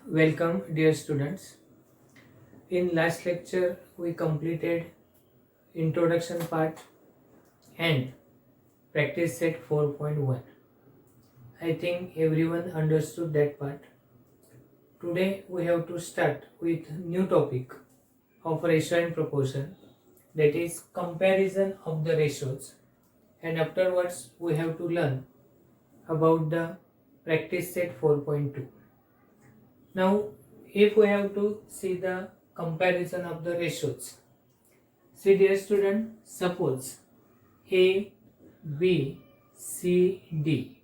Welcome, dear students. In last lecture, we completed introduction part and practice set 4.1. I think everyone understood that part. Today, we have to start with new topic of ratio and proportion, that is comparison of the ratios, and afterwards we have to learn about the practice set 4.2. Now, if we have to see the comparison of the ratios, see dear student, suppose A, B, C, D.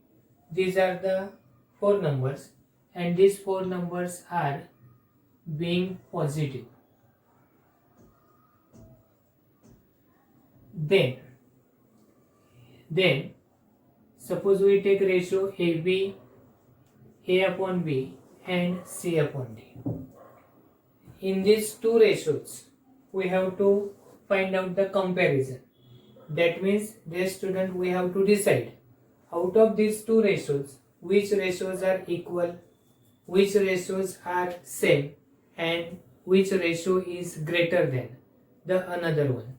These are the four numbers, and these four numbers are being positive. Then suppose we take ratio AB, A upon B and C upon D. In these two ratios, we have to find out the comparison. That means, dear student, we have to decide out of these two ratios, which ratios are equal, which ratios are same, and which ratio is greater than the another one.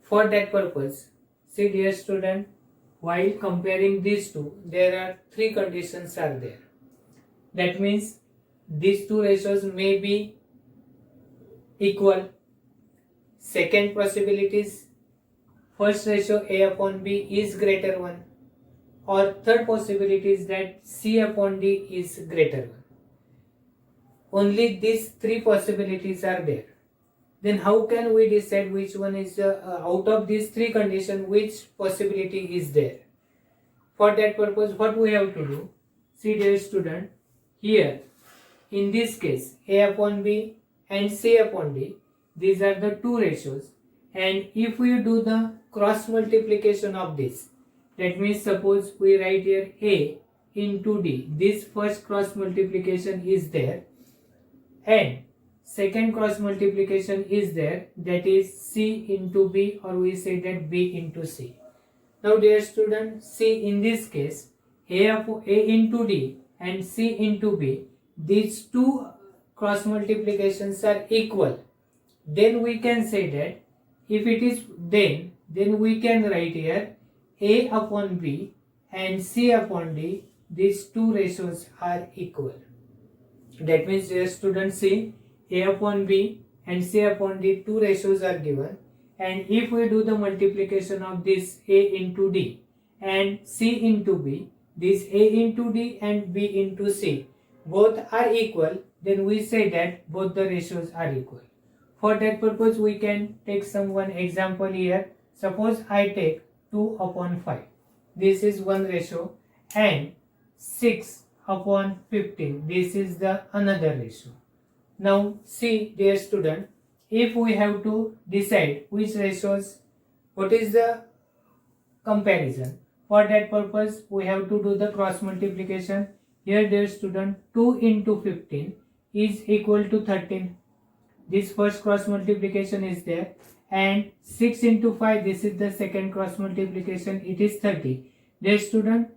For that purpose, see dear student, while comparing these two, there are three conditions are there. That means these two ratios may be equal. Second possibility is first ratio A upon B is greater 1. Or third possibility is that C upon D is greater 1. Only these three possibilities are there. Then how can we decide which one is out of these three conditions, which possibility is there? For that purpose, what we have to do? See dear student, here in this case A upon B and C upon D, these are the two ratios, and if we do the cross multiplication of this, that means suppose we write here A into D, this first cross multiplication is there, and second cross multiplication is there, that is C into B, or we say that B into C. Now dear student, see in this case A into D and C into B, these two cross multiplications are equal. Then we can say that if it is then we can write here A upon B and C upon D, these two ratios are equal. That means dear student, see A upon B and C upon D, two ratios are given, and if we do the multiplication of this A into D and C into B, this A into D and B into C both are equal, then we say that both the ratios are equal. For that purpose, we can take one example here. Suppose I take 2 upon 5. This is one ratio, and 6 upon 15. This is the another ratio. Now see dear student, if we have to decide which ratios, what is the comparison? For that purpose, we have to do the cross multiplication. Here dear student, 2 into 15 is equal to 13. This first cross multiplication is there, and 6 into 5, this is the second cross multiplication, it is 30. Dear student,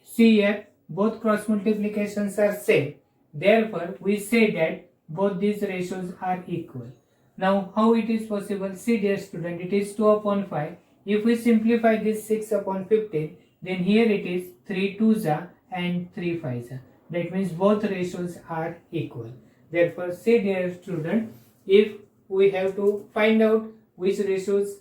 see here, both cross multiplications are same. Therefore, we say that both these ratios are equal. Now, how it is possible? See dear student, it is 2 upon 5. If we simplify this 6 upon 15, then here it is 3 2s and 3 5s. That means both ratios are equal. Therefore, see dear student, if we have to find out which ratios,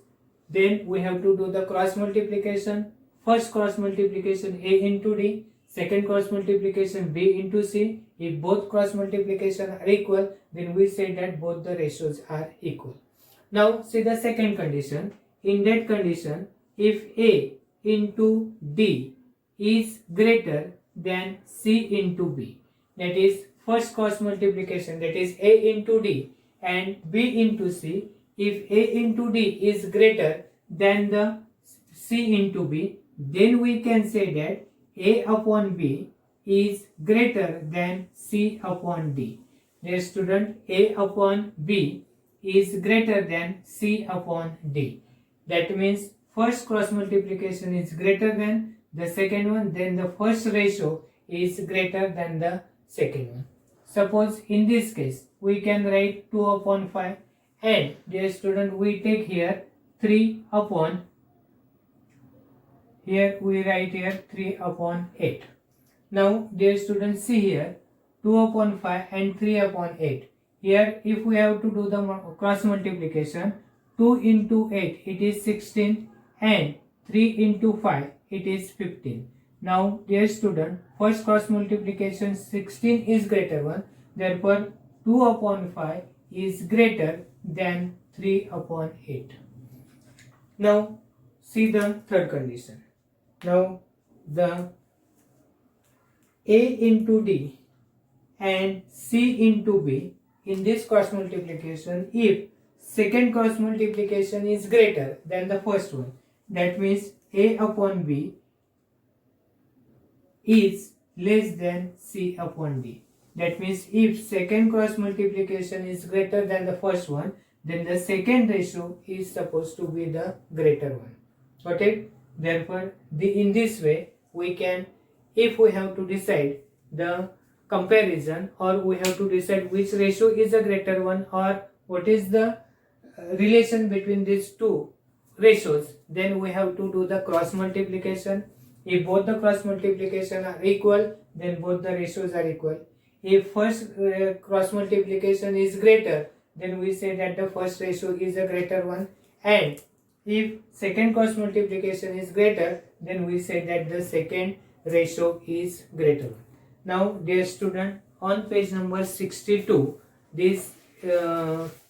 then we have to do the cross multiplication. First cross multiplication A into D, second cross multiplication B into C. If both cross multiplication are equal, then we say that both the ratios are equal. Now see the second condition. In that condition, if A into D is greater than C into B, that is first cross multiplication, that is A into D and B into C, if A into D is greater than the C into B, then we can say that A upon B is greater than C upon D. Dear student, A upon B is greater than C upon D. That means first cross multiplication is greater than the second one, then the first ratio is greater than the second one. Suppose in this case we can write 2 upon 5, and dear student, we take here 3 upon, here we write here 3 upon 8. Now dear students, see here 2 upon 5 and 3 upon 8. Here if we have to do the cross multiplication, 2 into 8 it is 16 and 3 into 5 it is 15. Now dear student, first cross multiplication 16 is greater 1, therefore 2 upon 5 is greater than 3 upon 8. Now see the third condition. Now the A into D and C into B in this cross multiplication, if second cross multiplication is greater than the first one, that means A upon B is less than C upon D. That means if second cross multiplication is greater than the first one, then the second ratio is supposed to be the greater one. Got it? Therefore, in this way we can, if we have to decide the comparison, or we have to decide which ratio is a greater one, or what is the relation between these two ratios, then we have to do the cross multiplication. If both the cross multiplication are equal, then both the ratios are equal. If first cross multiplication is greater, then we say that the first ratio is a greater one, and if second cross multiplication is greater, then we say that the second ratio is greater one. Now dear student, on page number 62 these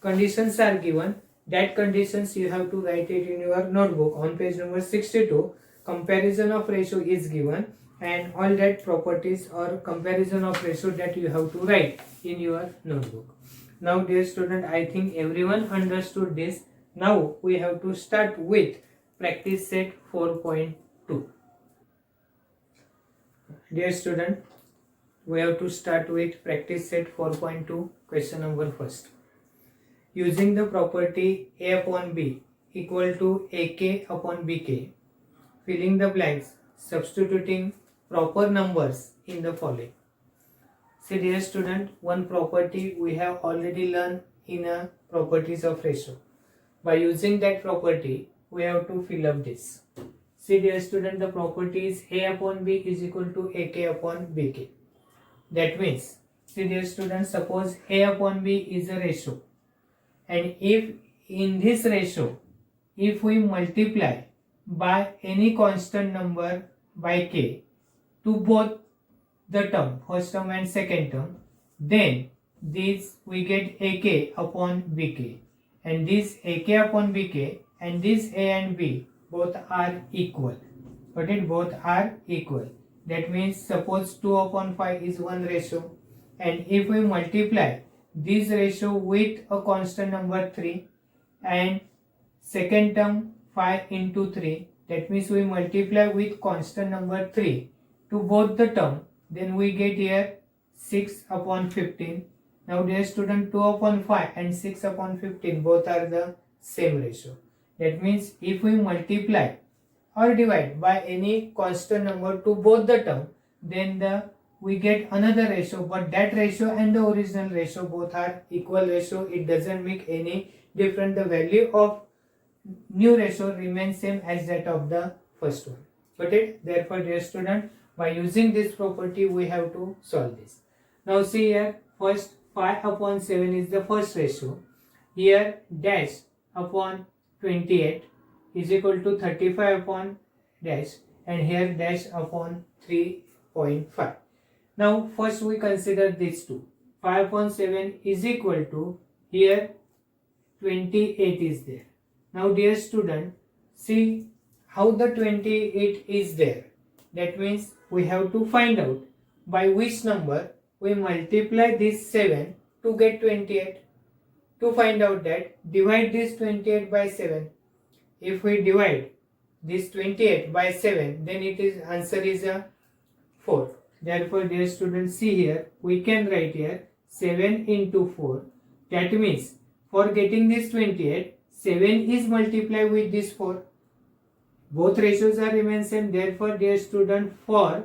conditions are given. That conditions you have to write it in your notebook. On page number 62 comparison of ratio is given, and all that properties or comparison of ratio that you have to write in your notebook. Now dear student, I think everyone understood this. Now we have to start with practice set 4.2. Dear student, we have to start with practice set 4.2. Question number first. Using the property A upon B equal to AK upon BK, filling the blanks, substituting proper numbers in the following. See dear student, one property we have already learned in a properties of ratio. By using that property, we have to fill up this. See dear student, the property is A upon B is equal to AK upon BK. That means, see dear student, suppose A upon B is a ratio, and if in this ratio, if we multiply by any constant number by K to both the term, first term and second term, then this we get AK upon BK, and this AK upon BK and this A and B both are equal. But it both are equal. That means suppose 2 upon 5 is one ratio, and if we multiply this ratio with a constant number 3 and second term 5 into 3, that means we multiply with constant number 3 to both the term, then we get here 6 upon 15. Now dear student, 2 upon 5 and 6 upon 15 both are the same ratio. That means if we multiply or divide by any constant number to both the term, then we get another ratio, but that ratio and the original ratio both are equal ratio. It doesn't make any difference. The value of new ratio remains same as that of the first one. Got it? Therefore dear student, by using this property we have to solve this. Now see here, first 5 upon 7 is the first ratio. Here dash upon 28 is equal to 35 upon dash, and here dash upon 3.5. Now first we consider these two. 5 upon 7 is equal to, here 28 is there. Now dear student, see how the 28 is there. That means we have to find out by which number we multiply this 7 to get 28. To find out that, divide this 28 by 7. If we divide this 28 by 7, then it is answer is a 4. Therefore dear students, see here we can write here 7 into 4. That means for getting this 28, 7 is multiplied with this 4. Both ratios are remain same. Therefore dear student, for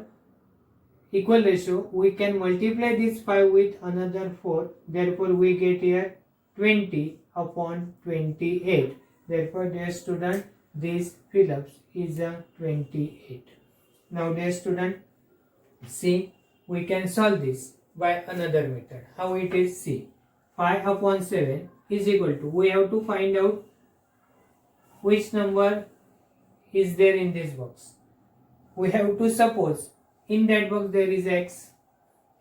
equal ratio, we can multiply this 5 with another 4. Therefore, we get here 20 upon 28. Therefore, dear student, this Phillips is a 28. Now, dear student, see, we can solve this by another method. How it is? See, 5 upon 7 is equal to, we have to find out which number is there in this box. We have to suppose in that box there is x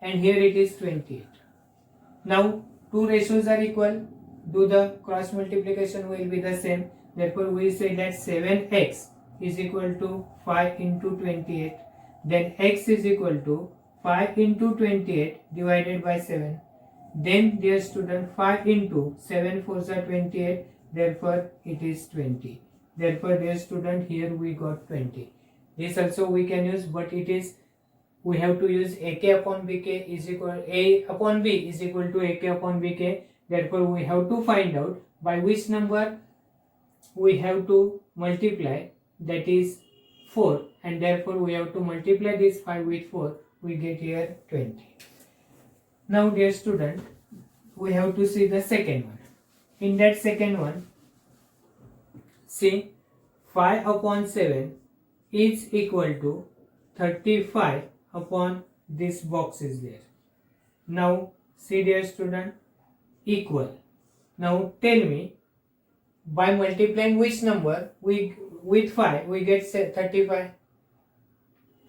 and here it is 28. Now, two ratios are equal. Do the cross multiplication will be the same. Therefore, we say that 7x is equal to 5 into 28. Then x is equal to 5 into 28 divided by 7. Then, dear student, 5 into 7 4s are 28. Therefore, it is 20. Therefore, dear student, here we got 20. This also we can use, but it is, we have to use ak upon bk is equal, a upon b is equal to ak upon bk. Therefore, we have to find out by which number we have to multiply, that is 4, and therefore we have to multiply this 5 with 4, we get here 20. Now, dear student, we have to see the second one. In that second one, see, 5 upon 7 is equal to 35 upon this box is there. Now, see, dear student, equal. Now, tell me, by multiplying which number with 5 we get 35.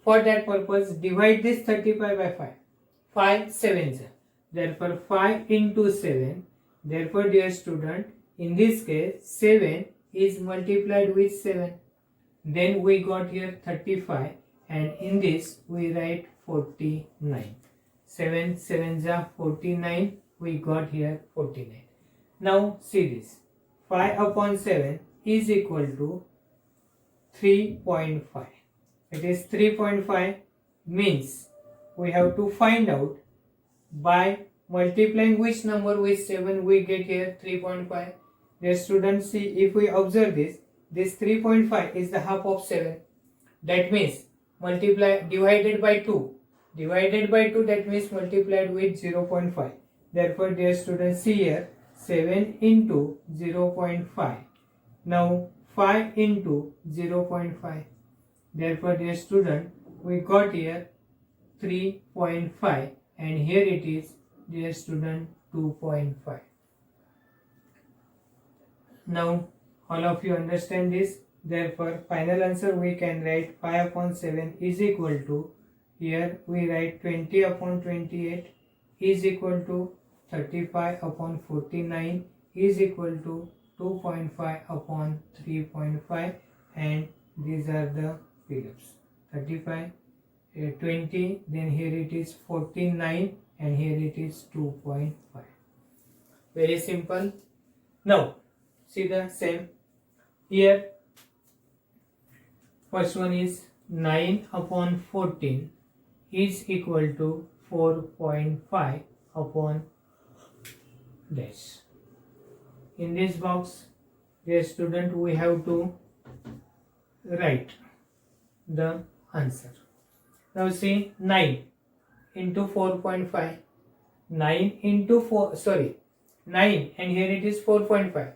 For that purpose, divide this 35 by 5. 5 7s. Therefore, 5 into 7. Therefore, dear student, in this case 7 is multiplied with 7. Then we got here 35, and in this we write 49. 7 7s are 49. We got here 49. Now see this. 5 upon 7 is equal to 3.5. It is 3.5, means we have to find out by multiplying which number with 7 we get here 3.5. The students, see, if we observe this 3.5 is the half of 7. That means multiply divided by 2. Divided by 2, that means multiplied with 0.5. Therefore, dear students, see here 7 into 0.5. Now 5 into 0.5. Therefore, dear student, we got here 3.5, and here it is, dear student, 2.5. Now, all of you understand this. Therefore, final answer we can write 5 upon 7 is equal to, here we write 20 upon 28 is equal to 35 upon 49 is equal to 2.5 upon 3.5, and these are the Phillips. 35, 20, then here it is 49, and here it is 2.5. Very simple. Now, see the same. Here, first one is 9 upon 14 is equal to 4.5 upon dash. In this box, dear student, we have to write the answer. Now see, 9 into 4.5. 9 into 4, sorry, 9, and here it is 4.5.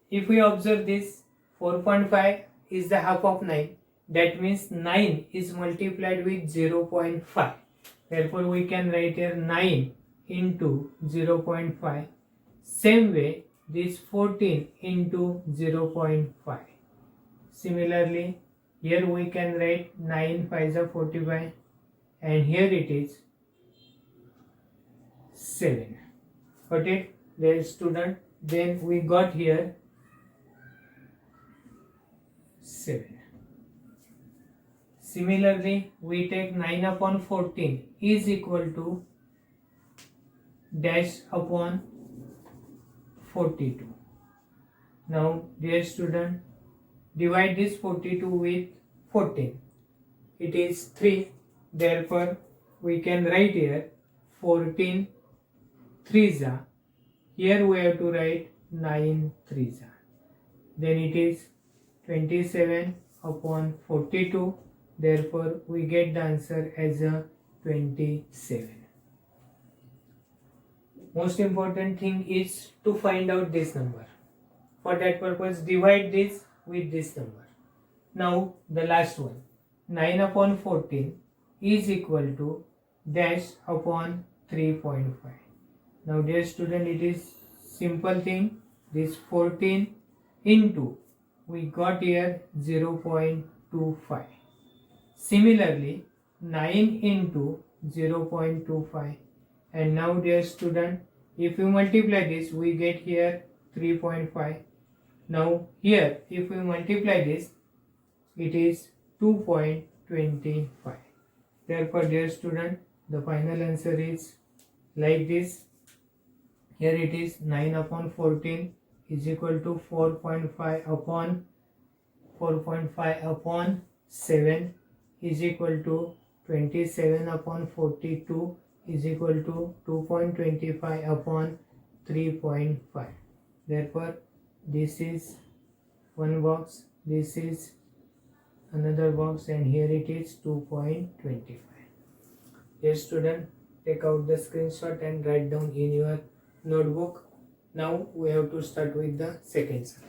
If we observe this, 4.5 is the half of 9. That means 9 is multiplied with 0.5. Therefore, we can write here 9 into 0.5. Same way, this 14 into 0.5. Similarly, here we can write 9 5s are 45, and here it is 7. Got it? There is student. Then we got here 7. Similarly, we take 9 upon 14 is equal to dash upon 42. Now, dear student, divide this 42 with 14. It is 3. Therefore, we can write here 14 3s. Here we have to write 9 3s. Then it is 27 upon 42. Therefore, we get the answer as a 27. Most important thing is to find out this number. For that purpose, divide this with this number. Now the last one, 9 upon 14 is equal to dash upon 3.5. Now dear student, it is simple thing. This 14 into, we got here 0.25. Similarly, 9 into 0.25. And now dear student, if you multiply this, we get here 3.5. Now here, if we multiply this, it is 2.25. Therefore, dear student, the final answer is like this. Here it is 9 upon 14 is equal to 4.5 upon 7 is equal to 27 upon 42 is equal to 2.25 upon 3.5. Therefore, this is one box, this is another box, and here it is 2.25. Dear student, take out the screenshot and write down in your notebook. Now we have to start with the second sum.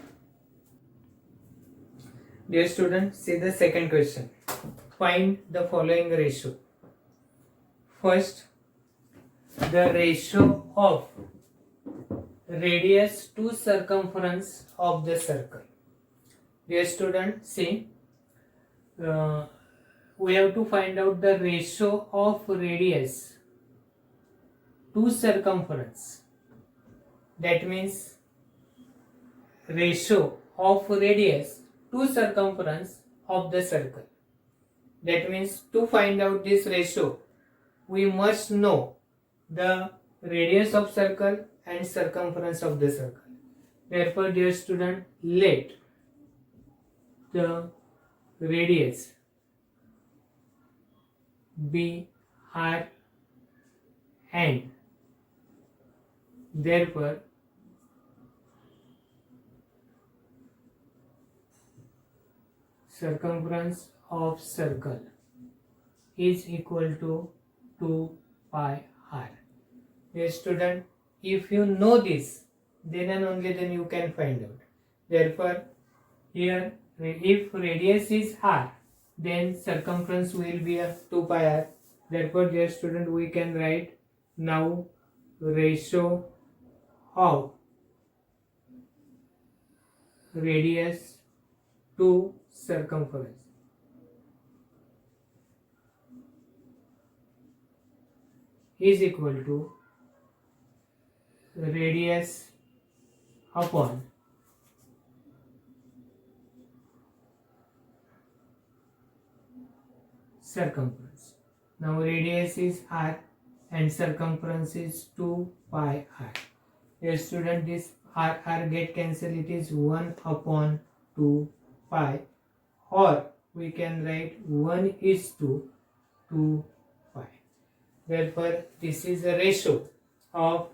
Dear student, see the second question. Find the following ratio. First, the ratio of radius to circumference of the circle. Dear student, see, we have to find out the ratio of radius to circumference. That means ratio of radius to circumference of the circle. That means to find out this ratio, we must know the radius of circle and circumference of the circle. Therefore, dear student, let the radius be r and therefore circumference of circle is equal to 2 pi r. Dear student, if you know this, then and only then you can find out. Therefore, here if radius is r, then circumference will be a 2 pi r. Therefore, dear student, we can write now ratio of radius to circumference is equal to radius upon circumference. Now radius is r and circumference is 2 pi r. Dear student, this r get cancelled, it is 1 upon 2 pi, or we can write 1 is to 2 pi. Therefore, this is a ratio of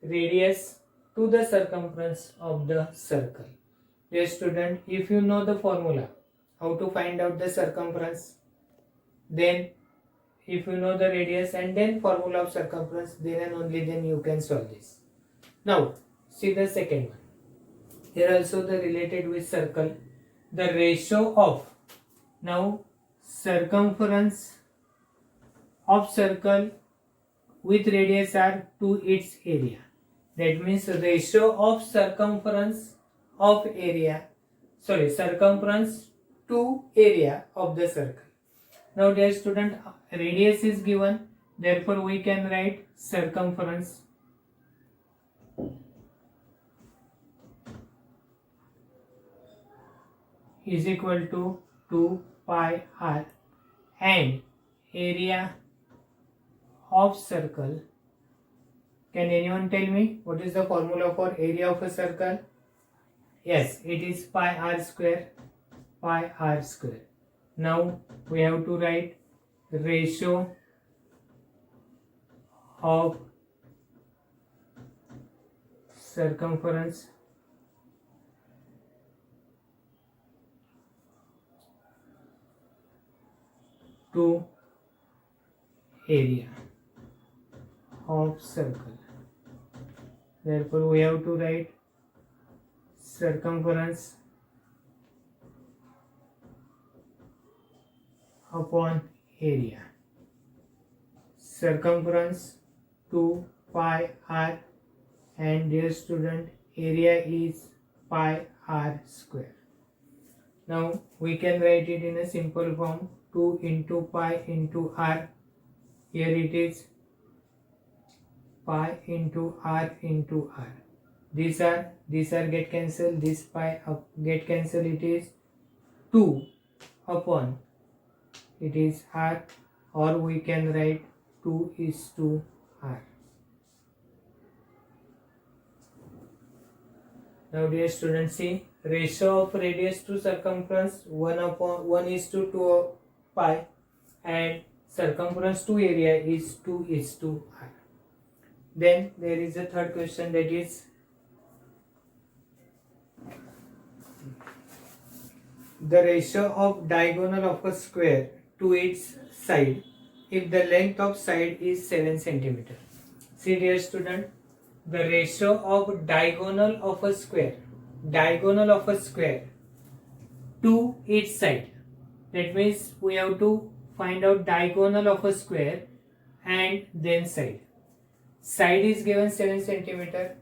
radius to the circumference of the circle. Dear student, if you know the formula, how to find out the circumference, then if you know the radius and then formula of circumference, then and only then you can solve this. Now, see the second one. Here also the related with circle. The ratio of, now circumference of circle with radius r to its area. That means ratio of circumference of area, circumference to area of the circle. Now dear student, radius is given, therefore we can write circumference is equal to 2 pi r, and area of circle. Can anyone tell me what is the formula for area of a circle? Yes, it is pi r square, pi r square. Now we have to write ratio of circumference to area of circle. Therefore, we have to write circumference upon area. Circumference 2 pi r, and dear student, area is pi r square. Now we can write it in a simple form, 2 into pi into r. Here it is pi into r into r. These are get cancelled, this pi get cancelled, it is 2 upon, it is r, or we can write 2 is to r. Now dear students, see, ratio of radius to circumference 1 is to 2 pi, and circumference to area is 2 is to r. Then there is a third question, that is the ratio of diagonal of a square to its side if the length of side is 7 cm. See dear student, the ratio of diagonal of a square to its side. That means we have to find out diagonal of a square and then side. Side is given 7 cm.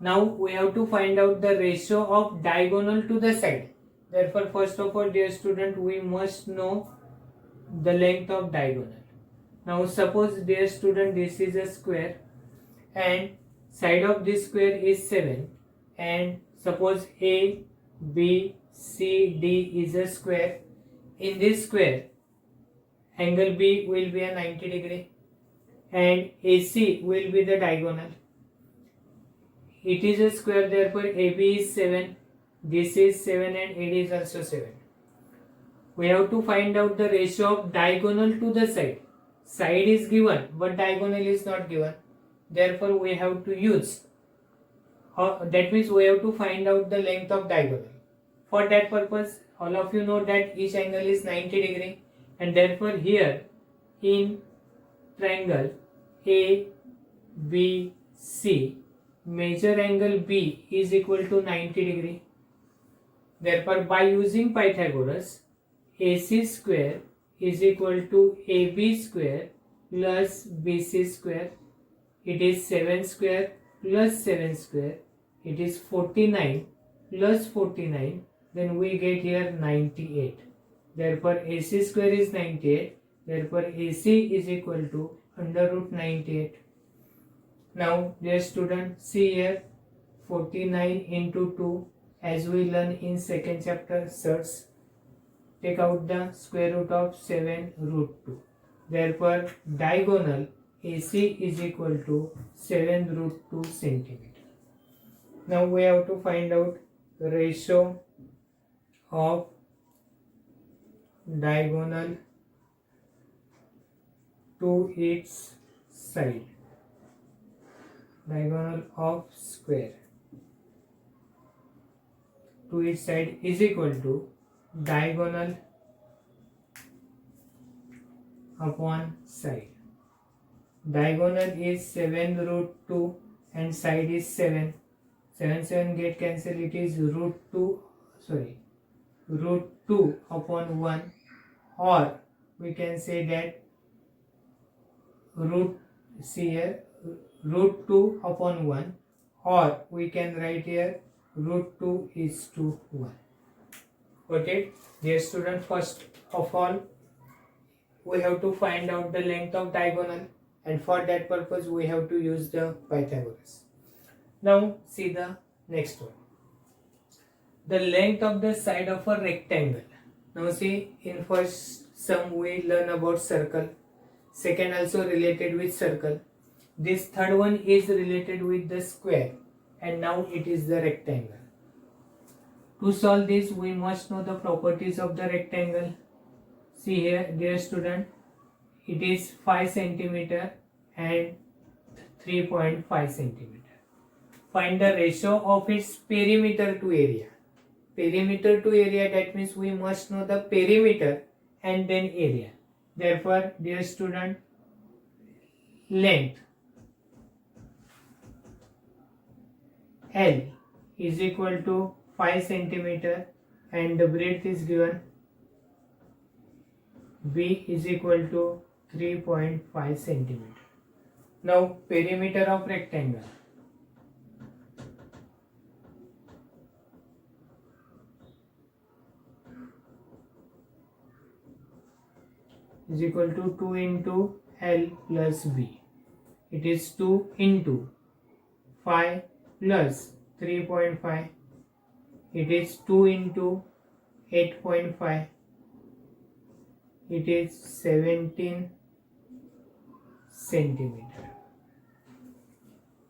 Now we have to find out the ratio of diagonal to the side. Therefore, first of all, dear student, we must know the length of diagonal. Now suppose, dear student, this is a square and side of this square is 7, and suppose A, B, C, D is a square. In this square, angle B will be a 90 degree and AC will be the diagonal. It is a square, therefore AB is 7, this is 7 and AD is also 7. We have to find out the ratio of diagonal to the side. Side is given but diagonal is not given. Therefore we have to use, that means we have to find out the length of diagonal. For that purpose, all of you know that each angle is 90 degree, and therefore here in triangle ABC, major angle B is equal to 90 degree. Therefore, by using Pythagoras, AC square is equal to AB square plus BC square. It is 7 square plus 7 square. It is 49 plus 49. Then we get here 98. Therefore, AC square is 98. Therefore, AC is equal to under root 98. Now, dear student, see here 49 into 2, as we learn in second chapter surds. Take out the square root of 7 root 2. Therefore, diagonal AC is equal to 7 root 2 centimeter. Now we have to find out the ratio of diagonal to its side. Diagonal of square to its side is equal to diagonal upon side. Diagonal is 7 root 2 and side is 7. 7 get cancelled, it is root 2 upon 1, or we can say that root 2 upon 1, or we can write here root 2 is to 1. Got it? Dear student, first of all, we have to find out the length of diagonal, and for that purpose we have to use the Pythagoras. Now see the next one. The length of the side of a rectangle. Now see, in first sum we learn about circle, second also related with circle, this third one is related with the square, and now it is the rectangle. To solve this, we must know the properties of the rectangle. See here, dear student, it is 5 centimeter and 3.5 centimeter. Find the ratio of its perimeter to area. Perimeter to area, that means we must know the perimeter and then area. Therefore, dear student, length L is equal to 5 centimeter and the breadth is given B is equal to 3.5 centimeter. Now perimeter of rectangle is equal to 2 into L plus B. It is 2 into 5 plus 3.5. It is 2 into 8.5. It is 17 centimeter.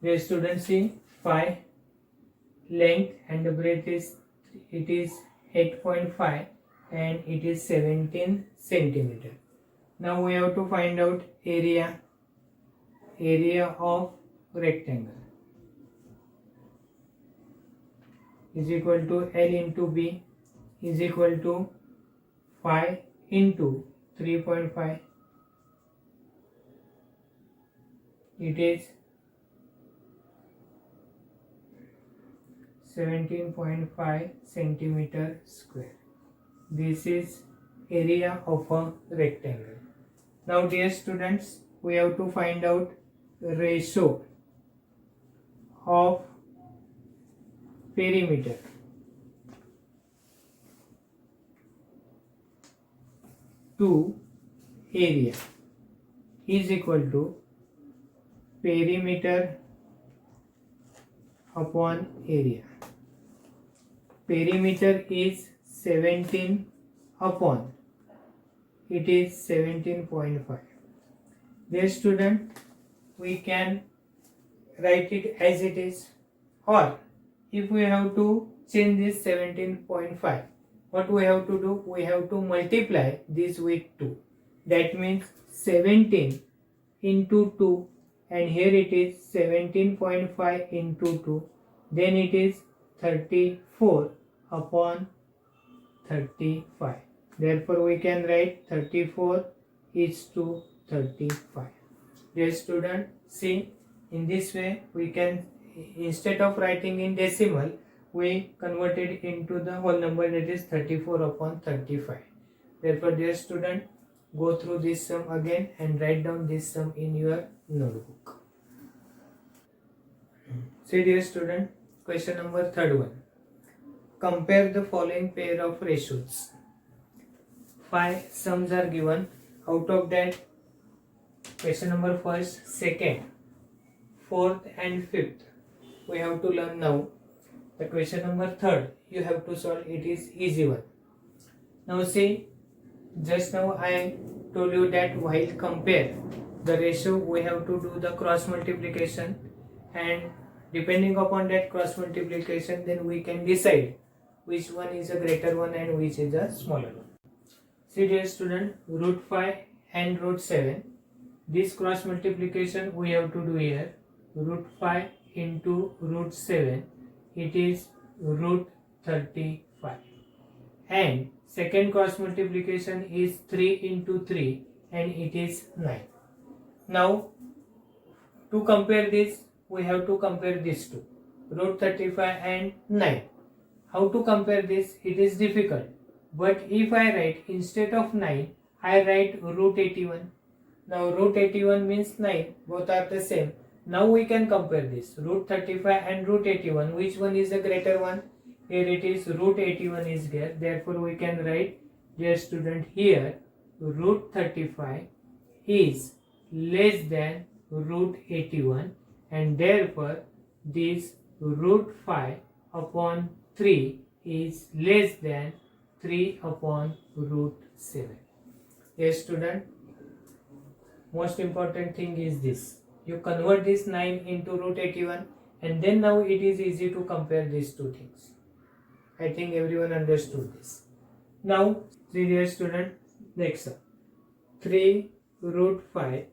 The students see 5 length and the breadth is 8.5 and it is 17 centimeter. Now we have to find out area of rectangle is equal to L into B is equal to 5 into 3.5. It is 17.5 centimeter square. This is area of a rectangle. Now dear students, we have to find out ratio of perimeter to area is equal to perimeter upon area. Perimeter is 17 upon it is 17.5. Dear student, we can write it as it is, or if we have to change this 17.5, what we have to do? We have to multiply this with 2. That means 17 into 2, and here it is 17.5 into 2, then it is 34 upon 35. Therefore we can write 34 is to 35. Dear student, see, in this way we can, instead of writing in decimal, we convert it into the whole number, that is 34 upon 35. Therefore dear student, go through this sum again and write down this sum in your notebook. See dear student, question number 3rd. Compare the following pair of ratios. 5 sums are given. Out of that, question number 1st, 2nd, 4th and 5th we have to learn now. The question number 3rd you have to solve. It is easy one. Now see, just now I told you that while compare the ratio, we have to do the cross multiplication, and depending upon that cross multiplication, then we can decide which one is a greater one and which is a smaller one. See dear student, root 5 and root 7, this cross multiplication we have to do here. Root 5 into root 7, it is root 35. And second cross multiplication is 3 into 3 and it is 9. Now to compare this, we have to compare these two, root 35 and 9. How to compare this? It is difficult. But if I write, instead of 9, I write root 81. Now root 81 means 9, both are the same. Now we can compare this, root 35 and root 81. Which one is the greater one? Here it is root 81 is there. Therefore we can write, dear student, here root 35 is less than root 81, and therefore this root 5 upon 3 is less than 3 upon root 7. Yes student, most important thing is this. You convert this 9 into root 81, and then now it is easy to compare these two things. I think everyone understood this. Now, dear student, next up. 3 root 5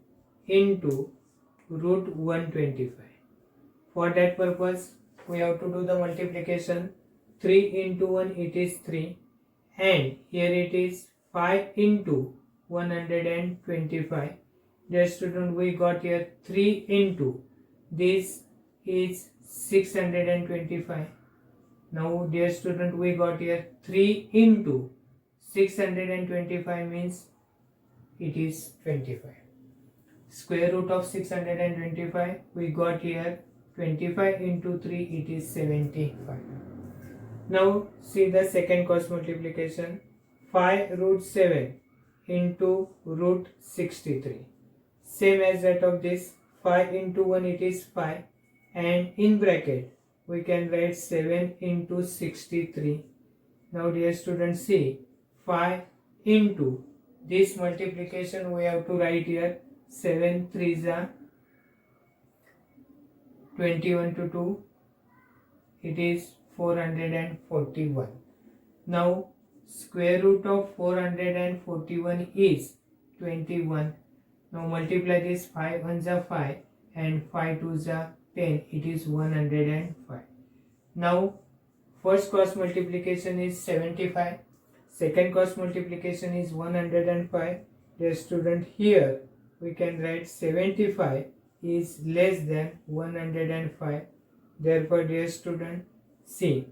into root 125. For that purpose, we have to do the multiplication. 3 into 1, it is 3. And here it is 5 into 125. dear student, we got here 3 into this is 625. Now dear student, we got here 3 into 625 means it is 25. Square root of 625 we got here 25 into 3 it is 75. Now see the second cross multiplication, 5 root 7 into root 63. Same as that of this, 5 into 1 it is 5, and in bracket we can write 7 into 63. Now dear students, see 5 into this multiplication we have to write here 7 3s are 21 to 2, it is 441. Now square root of 441 is 21. Now multiply this, 5 1s are 5 and 5 2s are 10, it is 105. Now first cross multiplication is 75, second cross multiplication is 105. Dear student, here we can write 75 is less than 105. Therefore dear student, see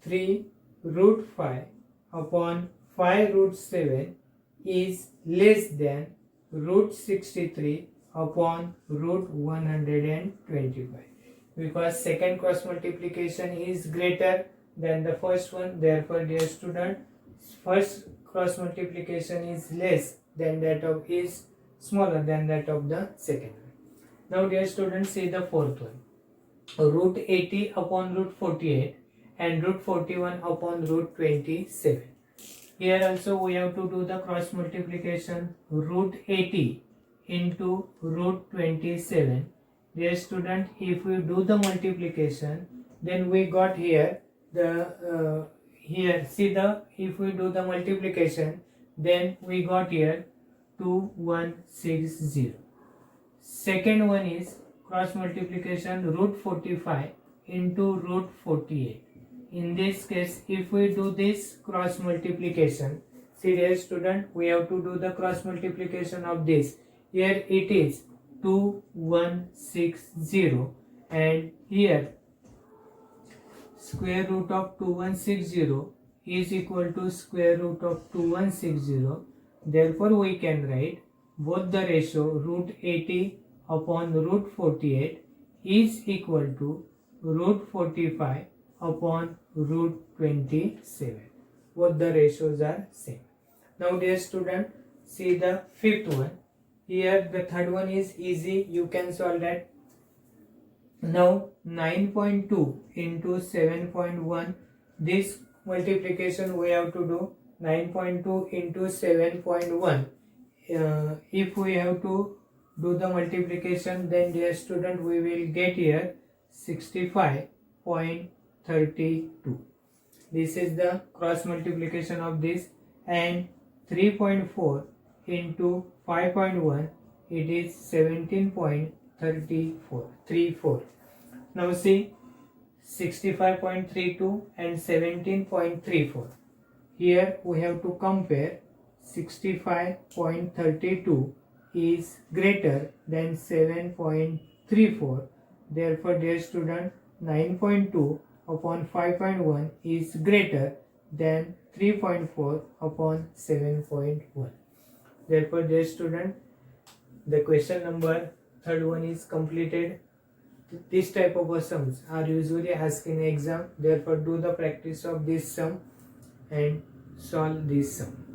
3 root 5 upon 5 root 7 is less than root 63 upon root 125, because second cross multiplication is greater than the first one. Therefore dear student, first cross multiplication is less than that of, is smaller than that of the second one. Now dear students, see the fourth one, root 80 upon root 48 and root 41 upon root 27. Here also we have to do the cross multiplication, root 80 into root 27. Dear student, if we do the multiplication, then we got here the here see the, if we do the multiplication, then we got here 2160. Second one is cross multiplication, root 45 into root 48. In this case, if we do this cross multiplication, see dear student, we have to do the cross multiplication of this. Here it is 2160 and here square root of 2160 is equal to square root of 2160. Therefore we can write both the ratio root 80 upon root 48 is equal to root 45 upon root 27. Both the ratios are same. Now dear student, see the fifth one. Here the third one is easy, you can solve that. Now 9.2 into 7.1, this multiplication we have to do. 9.2 into 7.1, if we have to do the multiplication, then dear student, we will get here 65.32. This is the cross multiplication of this, and 3.4 into 5.1, it is 17.34. Now see 65.32 and 17.34. Here we have to compare. 65.32 is greater than 7.34. Therefore dear student, 9.2 upon 5.1 is greater than 3.4 upon 7.1. Therefore dear student, the question number third one is completed. This type of sums are usually asked in exam. Therefore do the practice of this sum and solve this sum.